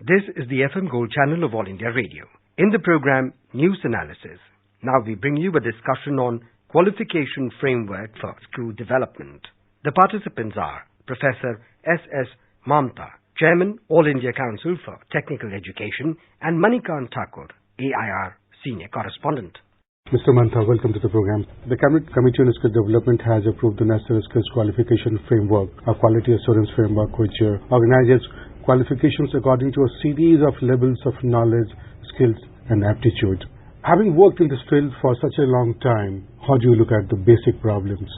This is the FM Gold channel of All India Radio. In the program News Analysis, now we bring you a discussion on Qualification Framework for School Development. The participants are Professor S.S. Mamta, Chairman, All India Council for Technical Education, and Manikant Thakur, AIR Senior Correspondent. Mr. Mantha, welcome to the program. The Cabinet Committee on Skill Development has approved the National Skills Qualification Framework, a quality assurance framework which organizes qualifications according to a series of levels of knowledge, skills and aptitude. Having worked in this field for such a long time, how do you look at the basic problems?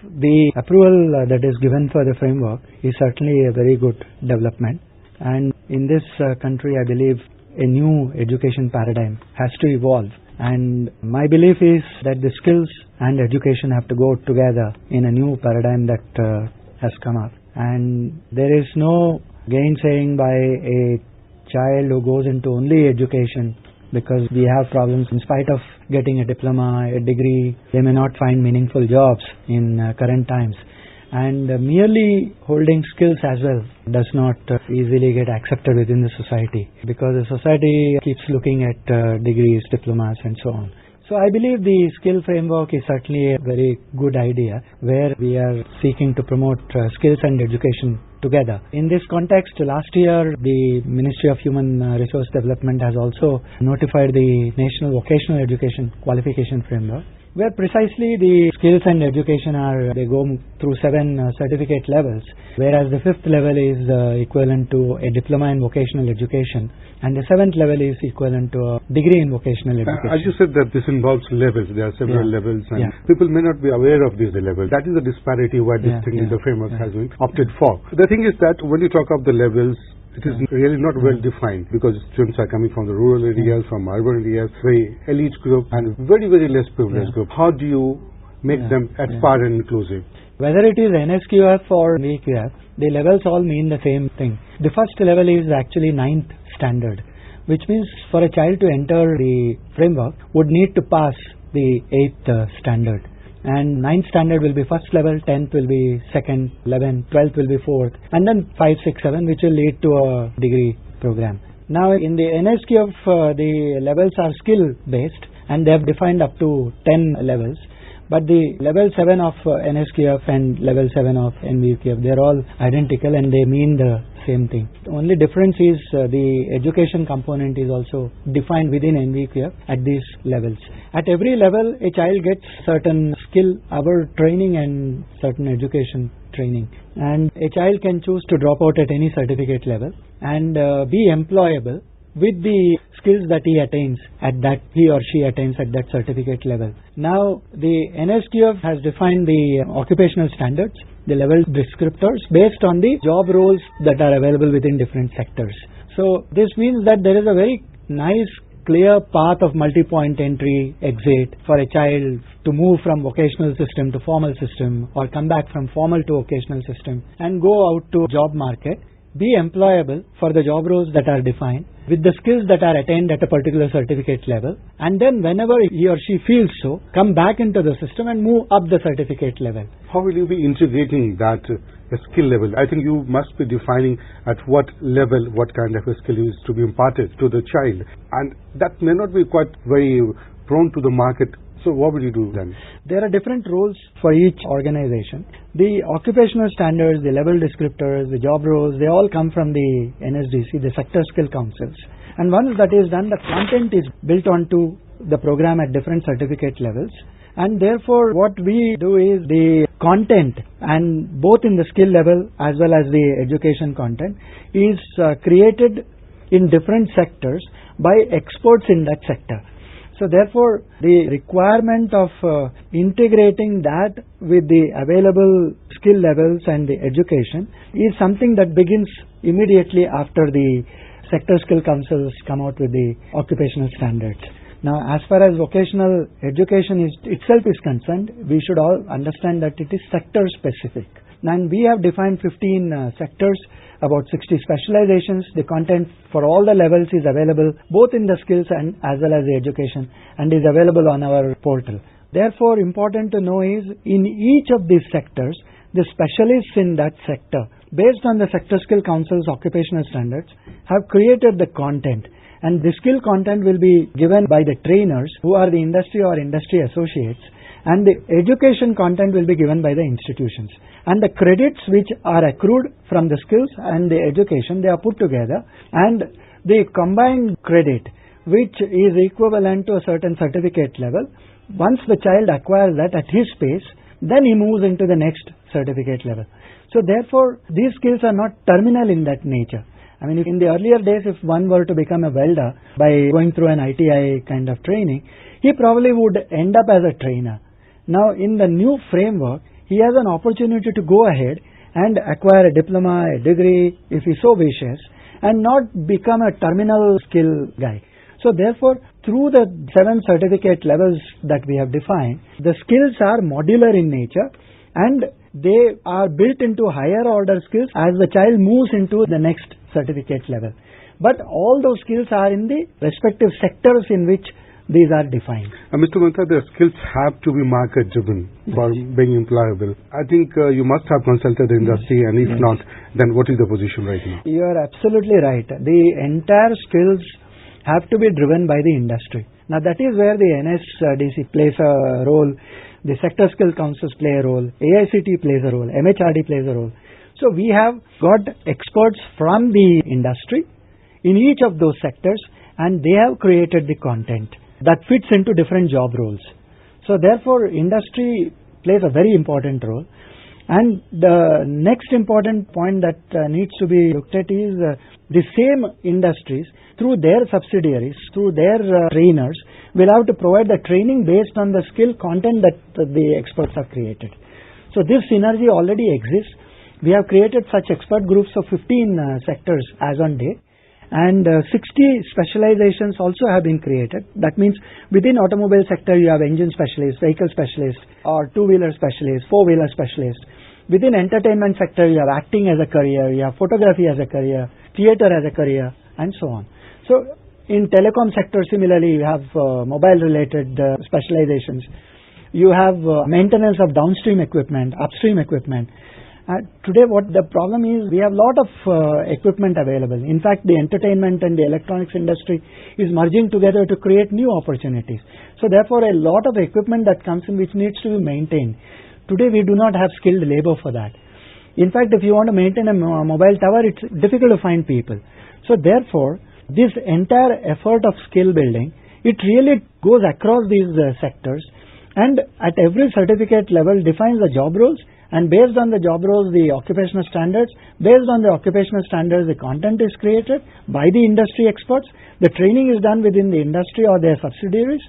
The approval that is given for the framework is certainly a very good development, and in this country I believe a new education paradigm has to evolve, and my belief is that the skills and education have to go together in a new paradigm that has come up, and there is no gainsaying by a child who goes into only education, because we have problems. In spite of getting a diploma, a degree, they may not find meaningful jobs in current times. And merely holding skills as well does not easily get accepted within the society, because the society keeps looking at degrees, diplomas and so on. So I believe the skill framework is certainly a very good idea, where we are seeking to promote skills and education together. In this context, last year the Ministry of Human Resource Development has also notified the National Vocational Education Qualification Framework, where precisely the skills and education they go through 7 certificate levels, whereas the 5th level is equivalent to a diploma in vocational education, and the 7th level is equivalent to a degree in vocational education. As you said that this involves levels, there are several levels, and people may not be aware of these levels. That is the disparity why this thing in the framework has been opted for. The thing is that when you talk of the levels, it is really not well defined, because students are coming from the rural areas, from urban areas, very elite group and very, very less privileged group. How do you make them at par and inclusive? Whether it is NSQF or NVQF, the levels all mean the same thing. The first level is actually 9th standard, which means for a child to enter the framework would need to pass the 8th standard. And 9th standard will be first level, 10th will be second, 11th, 12th will be fourth, and then 5, 6, 7, which will lead to a degree program. Now in the NSQF, the levels are skill based, and they have defined up to 10 levels. But the level 7 of NSQF and level 7 of NVQF, they are all identical and they mean the same thing. The only difference is the education component is also defined within NVQF at these levels. At every level, a child gets certain skill, hour training and certain education training. And a child can choose to drop out at any certificate level and be employable with the skills that he or she attains at that certificate level. Now, the NSQF has defined the occupational standards, the level descriptors, based on the job roles that are available within different sectors. So, this means that there is a very nice, clear path of multi-point entry, exit for a child to move from vocational system to formal system, or come back from formal to vocational system and go out to job market, be employable for the job roles that are defined with the skills that are attained at a particular certificate level, and then whenever he or she feels so, come back into the system and move up the certificate level. How will you be integrating that skill level? I think you must be defining at what level what kind of a skill is to be imparted to the child, and that may not be quite very prone to the market. So what will you do then? There are different roles for each organization. The occupational standards, the level descriptors, the job roles, they all come from the NSDC, the sector skill councils. And once that is done, the content is built onto the program at different certificate levels. And therefore, what we do is the content, and both in the skill level as well as the education content, is created in different sectors by experts in that sector. So therefore, the requirement of integrating that with the available skill levels and the education is something that begins immediately after the sector skill councils come out with the occupational standards. Now, as far as vocational education itself is concerned, we should all understand that it is sector specific. And we have defined 15 sectors, about 60 specializations. The content for all the levels is available both in the skills and as well as the education, and is available on our portal. Therefore, important to know is in each of these sectors, the specialists in that sector based on the Sector Skill Council's occupational standards, have created the content. And the skill content will be given by the trainers who are the industry or industry associates, and the education content will be given by the institutions. And the credits which are accrued from the skills and the education, they are put together, and the combined credit, which is equivalent to a certain certificate level, once the child acquires that at his pace, then he moves into the next certificate level. So therefore, these skills are not terminal in that nature. I mean, in the earlier days, if one were to become a welder by going through an ITI kind of training, he probably would end up as a trainer. Now, in the new framework, he has an opportunity to go ahead and acquire a diploma, a degree, if he so wishes, and not become a terminal skill guy. So therefore, through the 7 certificate levels that we have defined, the skills are modular in nature, and they are built into higher order skills as the child moves into the next certificate level. But all those skills are in the respective sectors in which these are defined. Mr. Mantha, the skills have to be market driven for being employable. I think you must have consulted the industry, and if not, then what is the position right now? You are absolutely right. The entire skills have to be driven by the industry. Now that is where the NSDC plays a role, the Sector Skill Councils play a role, AICT plays a role, MHRD plays a role. So we have got experts from the industry in each of those sectors, and they have created the content that fits into different job roles. So therefore, industry plays a very important role. And the next important point that needs to be looked at is the same industries, through their subsidiaries, through their trainers, will have to provide the training based on the skill content that the experts have created. So this synergy already exists. We have created such expert groups of 15 sectors as on date. And 60 specializations also have been created. That means within automobile sector you have engine specialist, vehicle specialist, or two-wheeler specialist, four-wheeler specialist. Within entertainment sector you have acting as a career, you have photography as a career, theatre as a career, and so on. So in telecom sector similarly you have mobile related specializations. You have maintenance of downstream equipment, upstream equipment. Today what the problem is, we have a lot of equipment available. In fact, the entertainment and the electronics industry is merging together to create new opportunities. So therefore a lot of equipment that comes in which needs to be maintained. Today we do not have skilled labor for that. In fact, if you want to maintain a mobile tower, it's difficult to find people. So therefore, this entire effort of skill building, it really goes across these sectors, and at every certificate level defines the job roles. And based on the job roles, the occupational standards, based on the occupational standards, the content is created by the industry experts. The training is done within the industry or their subsidiaries.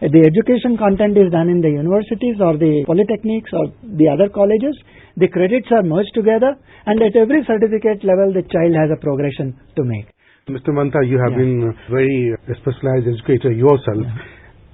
The education content is done in the universities or the polytechnics or the other colleges. The credits are merged together, and at every certificate level, the child has a progression to make. Mr. Mantha, you have been very specialized educator yourself.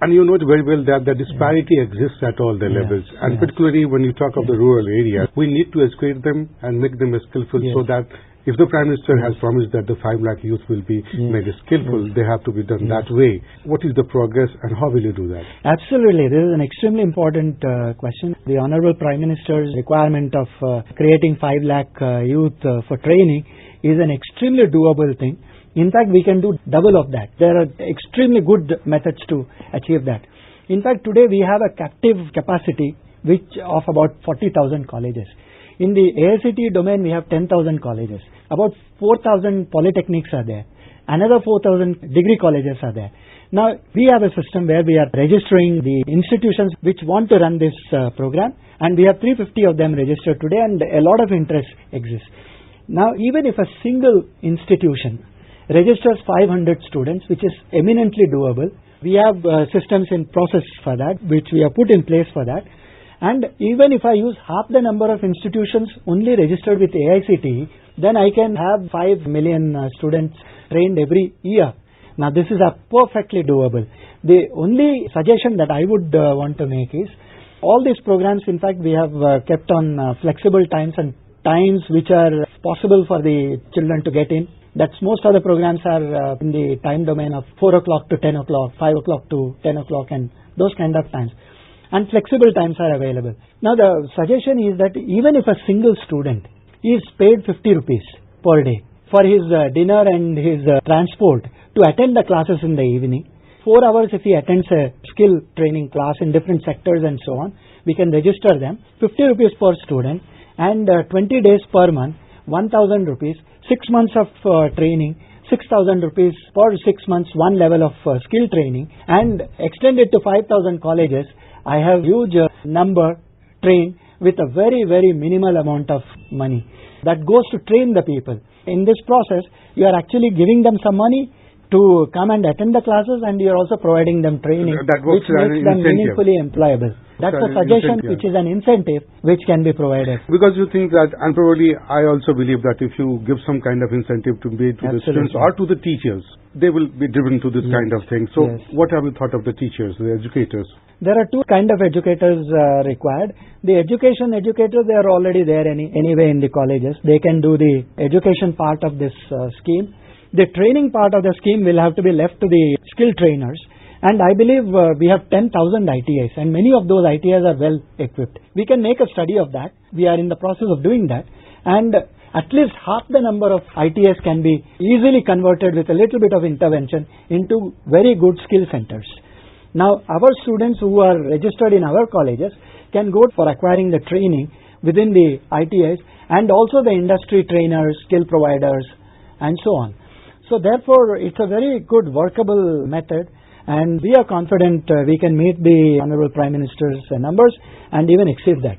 And you know very well that the disparity exists at all the levels. And particularly when you talk of the rural areas, we need to educate them and make them skillful so that if the Prime Minister has promised that the 5 lakh youth will be made skillful, they have to be done that way. What is the progress and how will you do that? Absolutely. This is an extremely important question. The Honorable Prime Minister's requirement of creating 5 lakh youth for training is an extremely doable thing. In fact, we can do double of that. There are extremely good methods to achieve that. In fact, today we have a captive capacity of about 40,000 colleges. In the AICT domain, we have 10,000 colleges. About 4,000 polytechnics are there. Another 4,000 degree colleges are there. Now, we have a system where we are registering the institutions which want to run this program, and we have 350 of them registered today, and a lot of interest exists. Now, even if a single institution registers 500 students, which is eminently doable. We have systems in process for that, which we have put in place for that. And even if I use half the number of institutions only registered with AICTE, then I can have 5 million students trained every year. Now this is perfectly doable. The only suggestion that I would want to make is, all these programs, in fact, we have kept on flexible times and times which are possible for the children to get in. That's most of the programs are in the time domain of 4 o'clock to 10 o'clock, 5 o'clock to 10 o'clock, and those kind of times. And flexible times are available. Now the suggestion is that even if a single student is paid 50 rupees per day for his dinner and his transport to attend the classes in the evening. 4 hours if he attends a skill training class in different sectors and so on, we can register them. 50 rupees per student and 20 days per month, 1,000 rupees, 6 months of training, 6,000 rupees for 6 months, one level of skill training, and extended to 5,000 colleges. I have huge number trained with a very, very minimal amount of money that goes to train the people. In this process, you are actually giving them some money to come and attend the classes, and you are also providing them training, which makes them meaningfully employable. That's a suggestion which is an incentive which can be provided. Because you think that, and probably I also believe that if you give some kind of incentive to the students or to the teachers, they will be driven to this kind of thing. So what have you thought of the teachers, the educators? There are two kind of educators required. The education educators, they are already there anyway in the colleges. They can do the education part of this scheme. The training part of the scheme will have to be left to the skill trainers. And I believe we have 10,000 ITIs, and many of those ITIs are well equipped. We can make a study of that. We are in the process of doing that. And at least half the number of ITIs can be easily converted with a little bit of intervention into very good skill centers. Now, our students who are registered in our colleges can go for acquiring the training within the ITIs and also the industry trainers, skill providers, and so on. So therefore, it's a very good workable method, and we are confident we can meet the Honorable Prime Minister's numbers and even exceed that.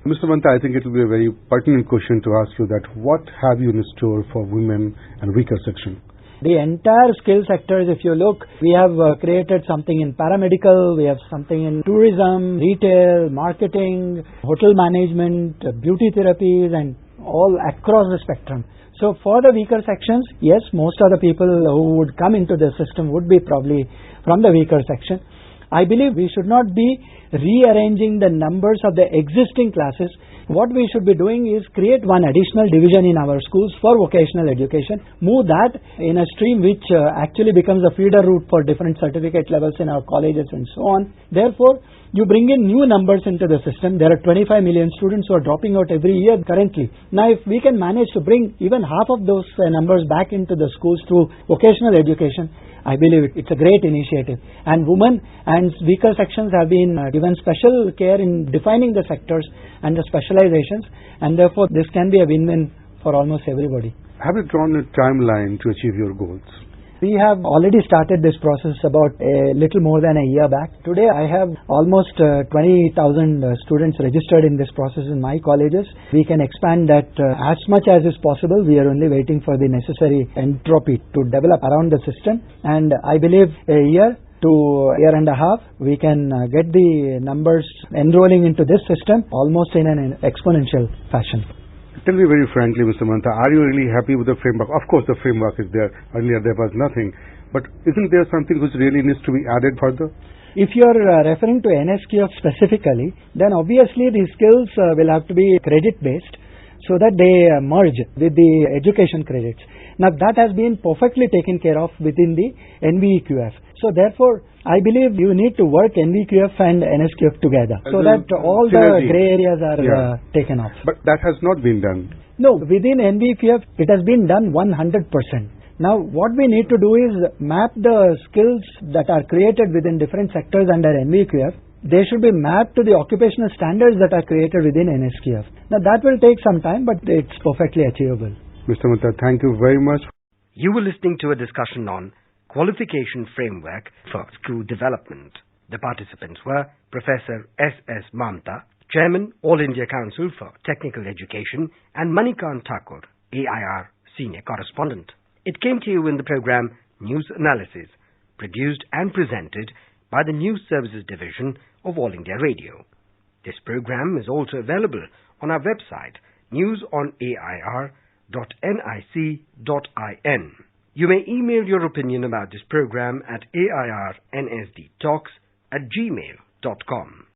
Mr. Manta, I think it will be a very pertinent question to ask you that what have you in store for women and weaker section? The entire skill sectors, if you look, we have created something in paramedical, we have something in tourism, retail, marketing, hotel management, beauty therapies, and all across the spectrum. So for the weaker sections, yes, most of the people who would come into the system would be probably from the weaker section. I believe we should not be rearranging the numbers of the existing classes. What we should be doing is create one additional division in our schools for vocational education, move that in a stream which actually becomes a feeder route for different certificate levels in our colleges and so on. Therefore, you bring in new numbers into the system. There are 25 million students who are dropping out every year currently. Now, if we can manage to bring even half of those numbers back into the schools through vocational education, I believe it's a great initiative. And women and weaker sections have been given special care in defining the sectors and the specializations, and therefore this can be a win-win for almost everybody. Have you drawn a timeline to achieve your goals? We have already started this process about a little more than a year back. Today I have almost 20,000 students registered in this process in my colleges. We can expand that as much as is possible. We are only waiting for the necessary entropy to develop around the system, and I believe a year to a year and a half we can get the numbers enrolling into this system almost in an exponential fashion. Tell me very frankly, Mr. Manta, are you really happy with the framework? Of course the framework is there. Earlier there was nothing. But isn't there something which really needs to be added further? If you are referring to NSQF specifically, then obviously the skills will have to be credit-based so that they merge with the education credits. Now that has been perfectly taken care of within the NVEQF. So therefore, I believe you need to work NVQF and NSQF together so that all the grey areas are taken off. But that has not been done. No, within NVQF it has been done 100%. Now what we need to do is map the skills that are created within different sectors under NVQF. They should be mapped to the occupational standards that are created within NSQF. Now that will take some time, but it's perfectly achievable. Mr. Manta, thank you very much. You were listening to a discussion on Qualification Framework for School Development. The participants were Professor S.S. Manta, Chairman, All India Council for Technical Education, and Manikant Thakur, AIR Senior Correspondent. It came to you in the program News Analysis, produced and presented by the News Services Division of All India Radio. This program is also available on our website, newsonair.nic.in. You may email your opinion about this program at airnsdtalks@gmail.com.